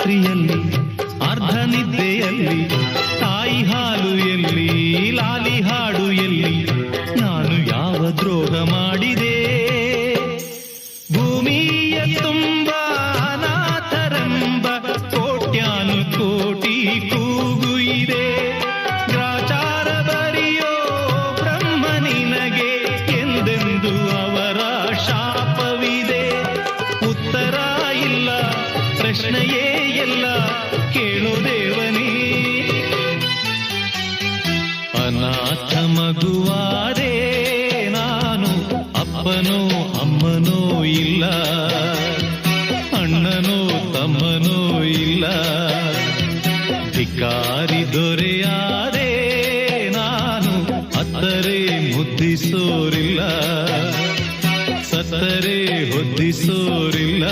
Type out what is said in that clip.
ರಾತ್ರಿಯಲ್ಲಿ ಅರ್ಧ ನಿದ್ದೆಯಲ್ಲಿ ತಾಯಿ ಹಾಲು ಎಲ್ಲಿ ಲಾಲಿ ಹಾಡು ಎಲ್ಲಿ ನಾನು ಯಾವ ದ್ರೋಹ ಮಾಡಿದೆ ಭೂಮಿಯ ತುಂಬ ಅನಾಥರೆಂಬ ಕೋಟ್ಯಾನು ಕೋಟಿ ಕೂಗು ಇದೆ ಗ್ರಾಚಾರ ಬರಿಯೋ ಬ್ರಹ್ಮ ನಿನಗೆ ಎಂದೆಂದು ಅವರ ಶಾಪವಿದೆ ಉತ್ತರ ಇಲ್ಲ ಪ್ರಶ್ನೆಯೇ ಎಲ್ಲ ಕೇಳೋ ದೇವನೇ ಅನಾಥ ಮಗುವಾದೆ ನಾನು ಅಪ್ಪನೋ ಅಮ್ಮನೋ ಇಲ್ಲ ಅಣ್ಣನೋ ತಮ್ಮನೋ ಇಲ್ಲ ಧಿಕ್ಕಾರಿ ದೊರೆಯಾದೆ ನಾನು ಅತ್ತರೆ ಮುದ್ದಿಸೋರಿಲ್ಲ ಸತ್ತರೆ ಹೊದ್ದಿಸೋರಿಲ್ಲ